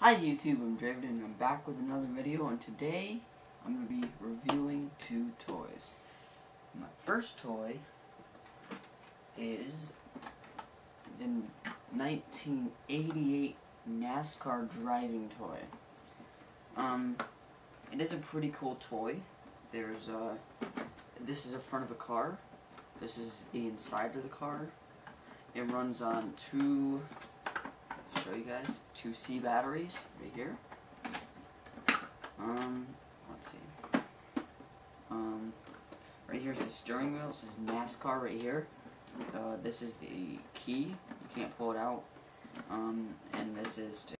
Hi YouTube, I'm DRAVIN and I'm back with another video, and today I'm going to be reviewing two toys. My first toy is the 1988 Nascar driving toy. It is a pretty cool toy. This is the front of the car. This is the inside of the car. It runs on two, show you guys, 2C batteries right here. Let's see. Right here's the steering wheel. It says Nascar right here. This is the key. You can't pull it out. And this is to.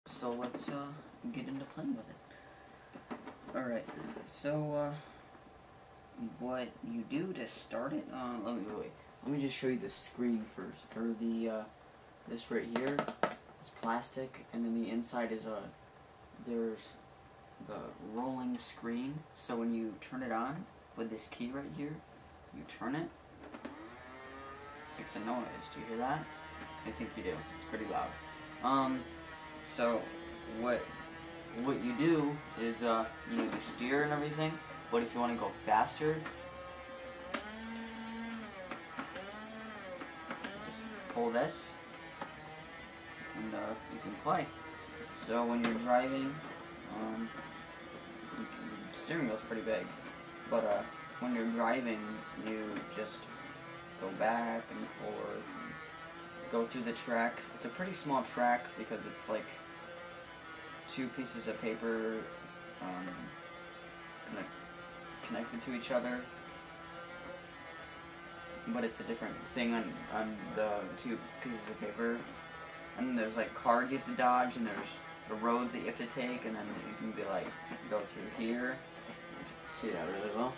So let's get into playing with it. Alright, so what you do to start it, let me just show you the screen first, or the, this right here, is plastic, and then the inside is there's the rolling screen, so when you turn it on with this key right here, you turn it, makes a noise. Do you hear that? I think you do. It's pretty loud. So what you do is you steer and everything, but if you want to go faster, just pull this and you can play. So when you're driving, the steering wheel's pretty big, but when you're driving, you just go back and forth and go through the track. It's a pretty small track because it's like two pieces of paper connected to each other, but it's a different thing on the two pieces of paper. And then there's like cars you have to dodge, and there's the roads that you have to take, and then you can be like go through here. See that really well.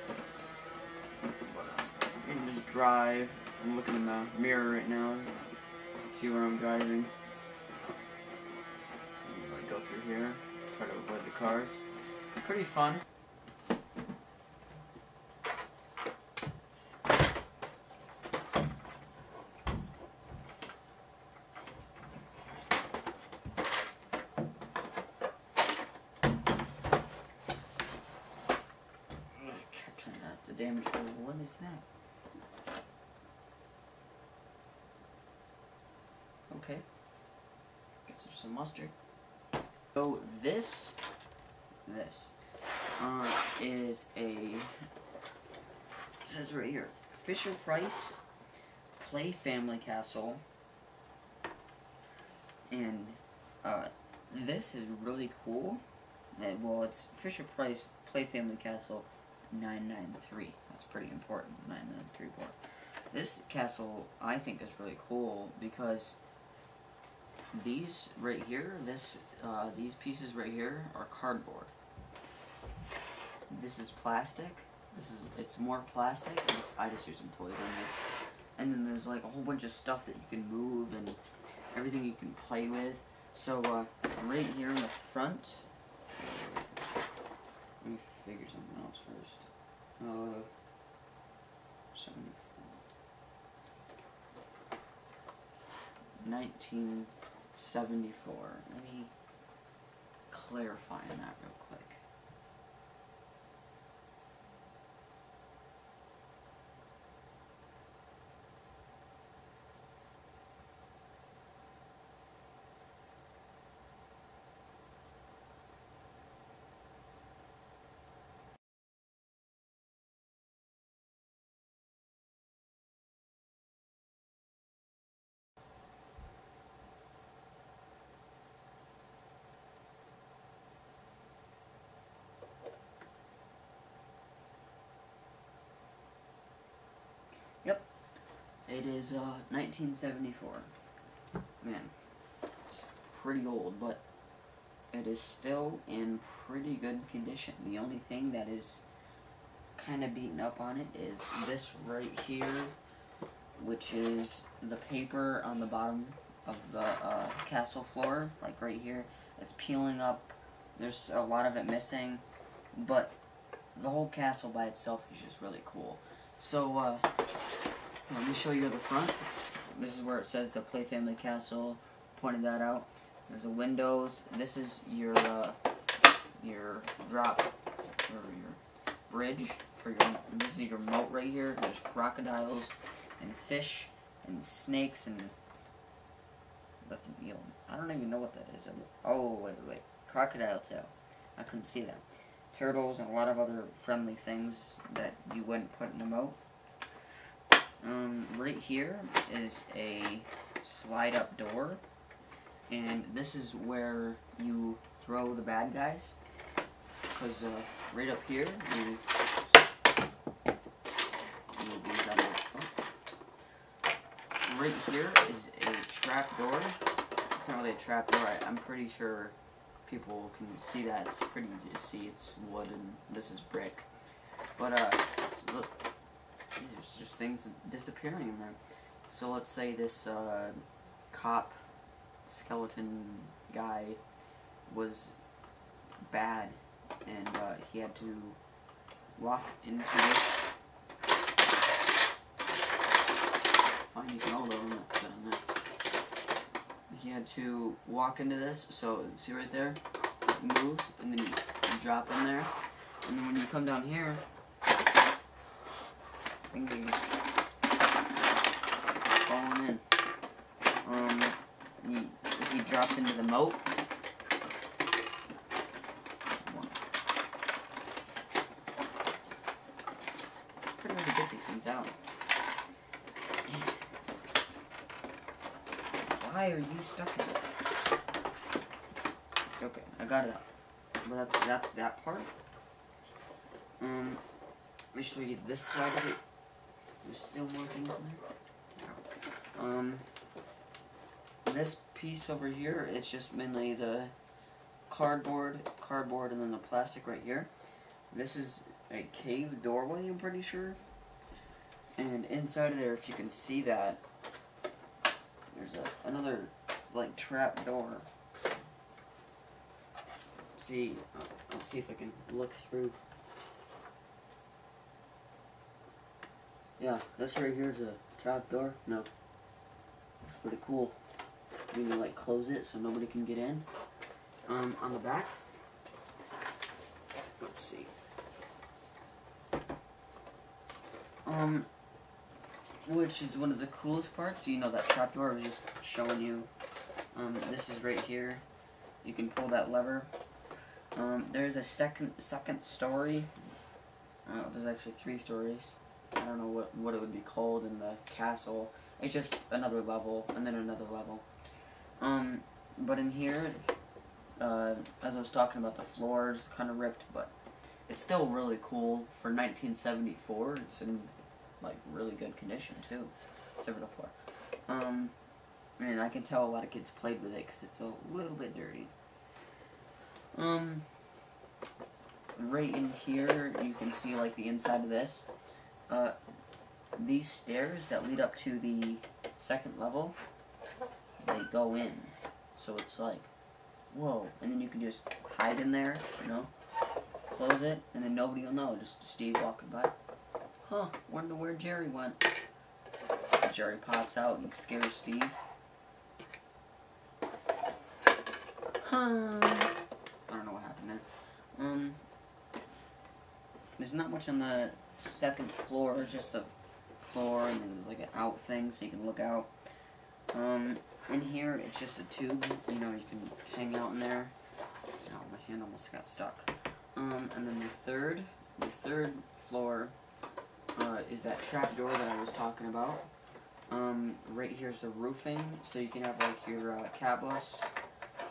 You can just drive. I'm looking in the mirror right now. See where I'm driving. Go through here, try to avoid the cars. It's pretty fun. Catching that, the damage. What is that? Okay. Guess there's some mustard. So this is it says right here, Fisher-Price Play Family Castle, and this is really cool. Well, it's Fisher-Price Play Family Castle 993. That's pretty important. 9934. This castle I think is really cool because these right here, these pieces right here are cardboard. This is plastic. It's more plastic. I just use some toys on it. And then there's like a whole bunch of stuff that you can move and everything you can play with. So right here in the front, let me figure something else first. 1974. Let me clarify on that real quick. Yep, it is 1974. Man, it's pretty old, but it is still in pretty good condition. The only thing that is kind of beaten up on it is this right here, which is the paper on the bottom of the castle floor, like right here. It's peeling up. There's a lot of it missing, but the whole castle by itself is just really cool. So, let me show you the front. this is where it says the Play Family Castle. Pointed that out. There's the windows. This is your drop or your bridge for your. This is your moat right here. There's crocodiles and fish and snakes and that's an eel. I don't even know what that is. Oh wait, crocodile tail. I couldn't see that. Turtles and a lot of other friendly things that you wouldn't put in a moat. Right here is a slide up door, and this is where you throw the bad guys. Because right up here, right here is a trap door. It's not really a trap door. I'm pretty sure people can see that. It's pretty easy to see. It's wood and this is brick. But so look, these are just things disappearing in there. So let's say this cop skeleton guy was bad, and he had to walk into this. Finding all over there. He had to walk into this. So see right there, it moves, and then you drop in there, and then when you come down here, things are just falling in. He drops into the moat. Pretty hard to get these things out. Why are you stuck in it? Okay, I got it out. But that's that part. Let me show you this side of it. There's still more things in there. This piece over here, it's just mainly the cardboard, and then the plastic right here. This is a cave doorway, I'm pretty sure. And inside of there, if you can see that, there's another like trap door. See, I'll see if I can look through. Yeah, this right here is a trap door. No, it's pretty cool. You can like close it so nobody can get in. On the back, let's see. Which is one of the coolest parts. You know that trapdoor I was just showing you. This is right here. You can pull that lever. There's a second story. There's actually 3 stories. I don't know what it would be called in the castle. It's just another level and then another level. But in here, as I was talking about, the floor is kind of ripped, but it's still really cool for 1974. It's in like really good condition too, except for the floor. And I can tell a lot of kids played with it because it's a little bit dirty. Right in here, you can see like the inside of this. These stairs that lead up to the 2nd level, they go in. So it's like, whoa. And then you can just hide in there, you know, close it, and then nobody will know, just Steve walking by. Huh, wonder where Jerry went. Jerry pops out and scares Steve. Huh. I don't know what happened there. There's not much on the 2nd floor. It's just a floor, and then there's like an out thing so you can look out. In here, it's just a tube. You know, you can hang out in there. Oh, my hand almost got stuck. And then the third floor is that trap door that I was talking about. Right here's the roofing, so you can have like your cat bus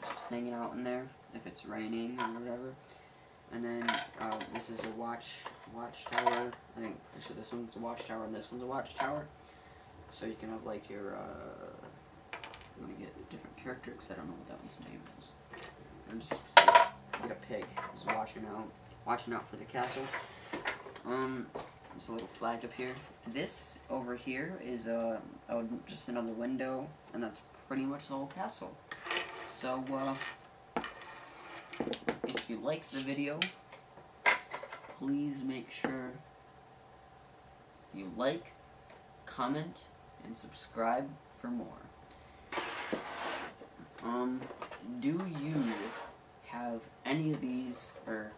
just hanging out in there if it's raining or whatever. And then this is a watchtower. I think this one's a watchtower and this one's a watchtower. So you can have like your I'm gonna get a different character because I don't know what that one's name is. And just get a pig just watching out for the castle. There's a little flag up here. This over here is just another window, and that's pretty much the whole castle. So if you like the video, please make sure you like, comment, and subscribe for more. Do you have any of these, or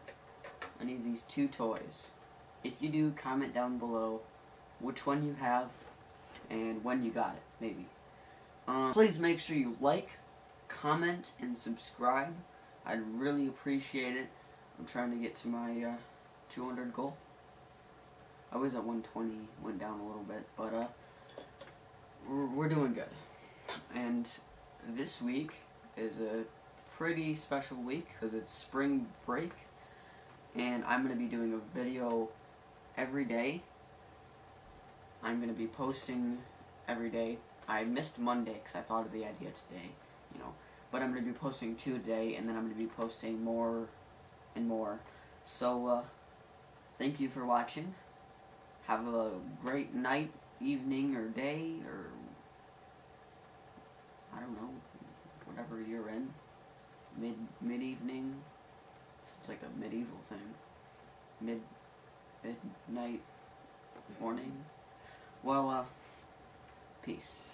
any of these 2 toys? If you do, comment down below which one you have and when you got it, maybe. Please make sure you like, comment, and subscribe. I'd really appreciate it. I'm trying to get to my 200 goal. I was at 120, went down a little bit, but we're doing good. And this week is a pretty special week because it's spring break, and I'm going to be doing a video every day. I'm going to be posting every day. I missed Monday because I thought of the idea today, you know, but I'm going to be posting 2 a day, and then I'm going to be posting more and more. So, thank you for watching. Have a great night, evening, or day, or I don't know, whatever you're in. Mid-evening. Sounds like a medieval thing. Midnight, morning. Well, peace.